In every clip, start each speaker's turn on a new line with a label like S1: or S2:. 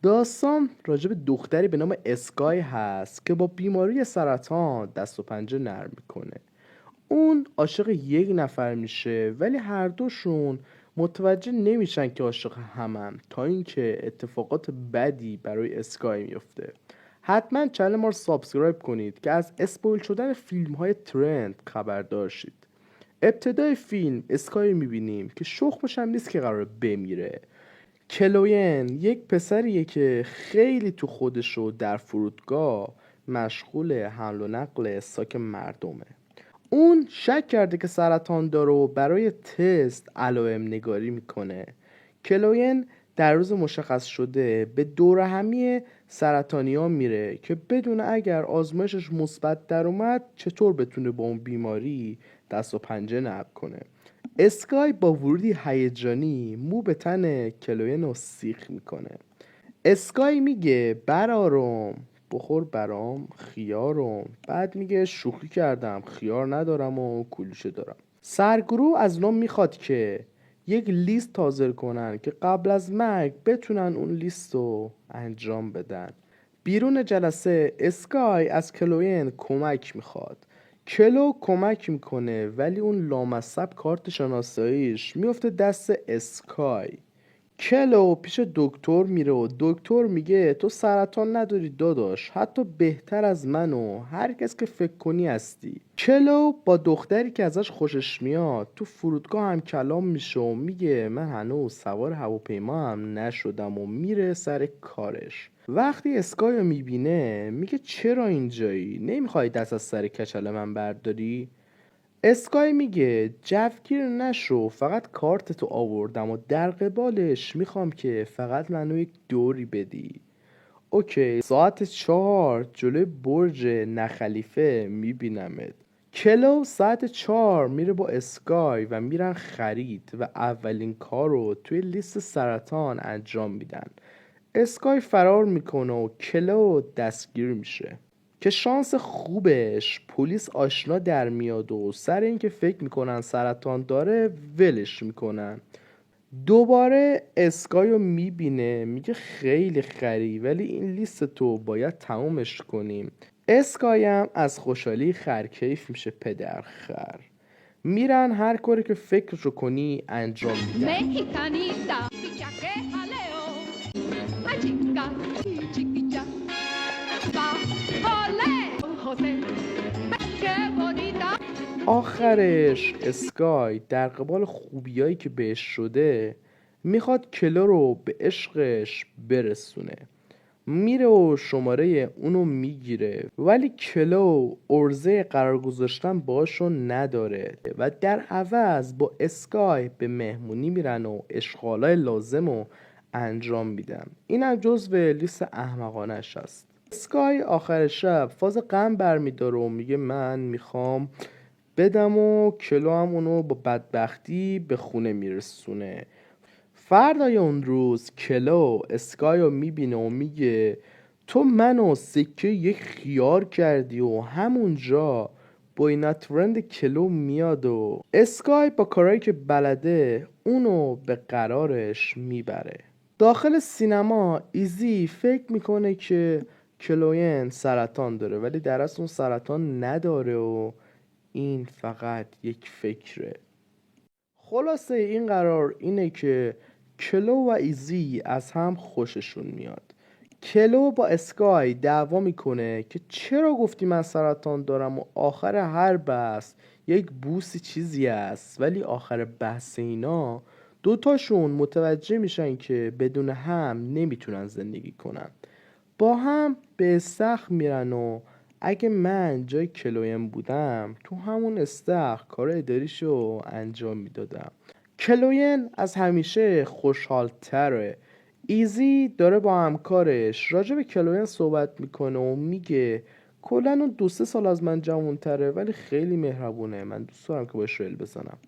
S1: داستان راجع به دختری به نام اسکای هست که با بیماری سرطان دست و پنجه نرم میکنه. اون عاشق یک نفر میشه ولی هر دوشون متوجه نمیشن که عاشق همن تا اینکه اتفاقات بدی برای اسکای میفته. حتما چنل ما رو سابسکرایب کنید که از اسپویل شدن فیلم های ترند خبردار شید. ابتدای فیلم اسکای میبینیم که شخمش هم نیست که قرار بمیره. کلوین یک پسریه که خیلی تو خودش و در فرودگاه مشغول حمل و نقل ساک مردمه. اون شک کرده که سرطان داره و برای تست علائم نگاری میکنه. کلوین در روز مشخص شده به دور همی سرطانیا میره که بدونه اگر آزمایشش مثبت در اومد چطور بتونه با اون بیماری دست و پنجه نرم کنه. اسکای با ورودی هیجانی مو به تن کلوین رو سیخ میکنه. اسکای میگه برارم بخور برام خیارم، بعد میگه شوخی کردم خیار ندارم و کلوشه دارم. سرگروه از اونا میخواد که یک لیست تازه کنن که قبل از مرگ بتونن اون لیست رو انجام بدن. بیرون جلسه اسکای از کلوین کمک میخواد. کلو کمک میکنه ولی اون لامصب کارت شناساییش میفته دست اسکای. کلو پیش دکتر میره و دکتر میگه تو سرطان نداری داداش، حتی بهتر از من و هر کس که فکر کنی هستی. کلو با دختری که ازش خوشش میاد تو فرودگاه هم کلام میشه و میگه من هنوز سوار هواپیما هم نشدم و میره سر کارش. وقتی اسکایو میبینه میگه چرا اینجایی؟ نمیخوای دست از سر کچل من برداری؟ اسکای میگه جوگیر نشو، فقط کارتتو آوردم و در قبالش میخوام که فقط منو یک دوری بدی. اوکی، ساعت 4 جلوی برج نخلیفه میبینمت. کلو ساعت 4 میره با اسکای و میرن خرید و اولین کار رو توی لیست سرطان انجام میدن. اسکای فرار میکنه و کلو دستگیر میشه که شانس خوبش پلیس آشنا در میاد و سر اینکه فکر میکنن سرطان داره ولش میکنن. دوباره اسکایو میبینه میگه خیلی خری ولی این لیست تو باید تمومش کنیم. اسکایم از خوشحالی خرکیف میشه پدر خر. میرن هر کاری که فکرشو کنی انجام میدن.
S2: Mexicanita, chicha que jaleo, la chica, chiquicha, va, ole, José, qué bonita.
S1: آخرش اسکای در قبال خوبیایی که بهش شده میخواد کلو رو به عشقش برسونه. میره و شماره اونو میگیره ولی کلو ارزه قرار گذاشتن باشو نداره و در عوض با اسکای به مهمونی میرن و اشغالای لازم رو انجام میدن. اینم جزو لیست احمقانش هست. اسکای آخر شب فاز غم برمیداره و میگه من میخوام بدم و کلو هم اونو با بدبختی به خونه میرسونه. فردای اون روز کلو اسکایو میبینه و میگه تو منو سکه یک خیار کردی و همونجا بوینا ترند کلو میاد و اسکای با کارهایی که بلده اونو به قرارش میبره. داخل سینما ایزی فکر میکنه که کلوین سرطان داره ولی در اصل اون سرطان نداره و این فقط یک فکره. خلاصه این قرار اینه که کلو و ایزی از هم خوششون میاد. کلو با اسکای دعوا میکنه که چرا گفتی من سرطان دارم و آخر هر بحث یک بوسی چیزی است، ولی آخر بحث اینا دوتاشون متوجه میشن که بدون هم نمیتونن زندگی کنن. با هم به استخر میرن و اگه من جای کلوین بودم تو همون استخر کار اداریشو انجام میدادم. کلوین از همیشه خوشحال تره. ایزی داره با همکارش راجع به کلوین صحبت میکنه و میگه کلا اون 2-3 سال از من جوان تره ولی خیلی مهربونه، من دوست دارم که باش ریل بزنم.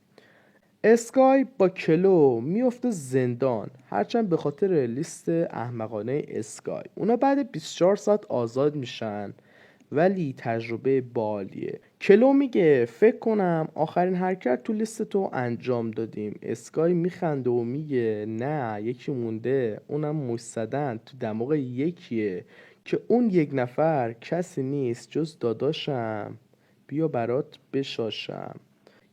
S1: اسکای با کلو میفته زندان، هرچند به خاطر لیست احمقانه اسکای. اونا بعد 24 ساعت آزاد میشن ولی تجربه بالیه. کلو میگه فکر کنم آخرین حرکت تو لیست تو انجام دادیم. اسکای میخنده و میگه نه یکی مونده، اونم مستدن تو دماغ یکیه که اون یک نفر کسی نیست جز داداشم، بیا برات بشاشم.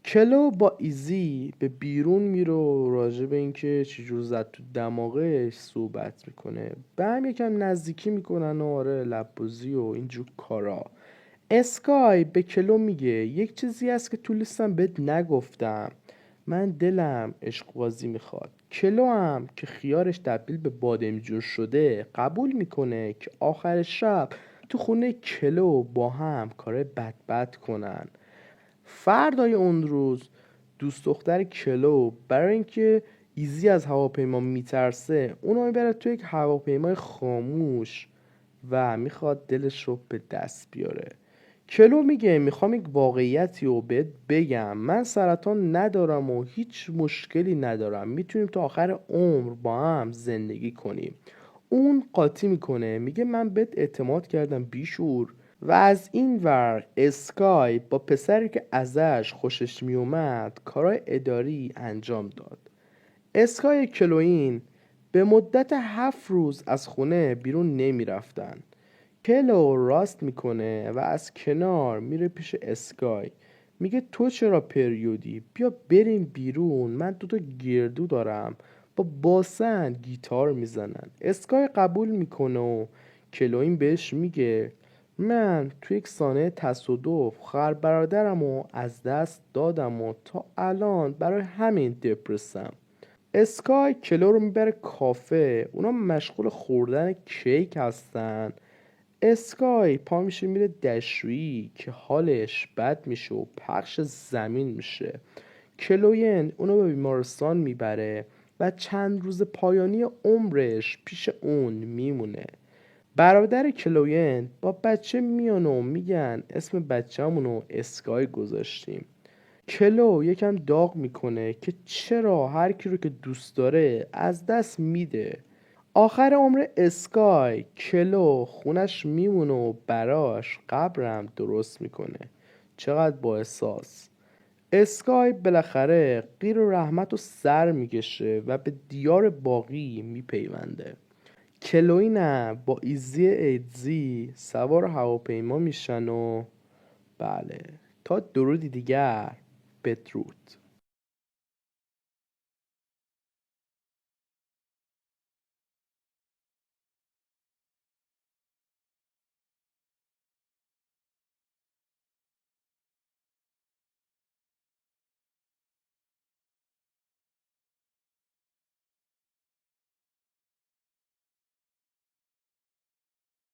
S1: کلو با ایزی به بیرون میره و راجع به اینکه چجور زد تو دماغش صحبت میکنه. به هم یکم نزدیکی میکنن و آره لبوزی و اینجور کارا. اسکای به کلو میگه یک چیزی هست که تو لیستم بهت نگفتم، من دلم عشق بازی میخواد. کلو هم که خیارش تبدیل به بادمجون شده قبول میکنه که آخر شب تو خونه کلو با هم کار بد کنن. فردای اون روز دوست دختر کلو برای اینکه ایزی از هواپیما میترسه اونو میبره تو یک هواپیمای خاموش و میخواد دلش رو به دست بیاره. کلو میگه میخوام یک واقعیتی رو بهت بگم، من سرطان ندارم و هیچ مشکلی ندارم، میتونیم تا آخر عمر با هم زندگی کنیم. اون قاطی میکنه میگه من بهت اعتماد کردم بیشور. و از این ور اسکای با پسری که ازش خوشش میومد کارهای اداری انجام داد. اسکای کلوین به مدت 7 روز از خونه بیرون نمی رفتن. کلو راست میکنه و از کنار میره پیش اسکای، میگه تو چرا پریودی؟ بیا بریم بیرون، من دوتا گردو دارم با باسن گیتار میزنن. اسکای قبول میکنه و کلوین بهش میگه من تو یک سانحه تصادف خواهر برادرم رو از دست دادم و تا الان برای همین دپرسم. اسکای کلو رو میبره کافه، اونا مشغول خوردن کیک هستن. اسکای پا میشه میره دشویی که حالش بد میشه و پخش زمین میشه. کلوین اونو به بیمارستان میبره و چند روز پایانی عمرش پیش اون میمونه. برادر کلوین با بچه میان و میگن اسم بچه‌مونو اسکای گذاشتیم. کلو یکم داغ میکنه که چرا هر کی رو که دوست داره از دست میده. آخر عمر اسکای کلو خونش میمونه و براش قبرم درست میکنه. چقدر با احساس. اسکای بالاخره قیر و رحمت رو سر میکشه و به دیار باقی میپیونده. کلوی نه با ایزی ایدزی سوار هواپیما میشن و بله تا درودی دیگر بدرود.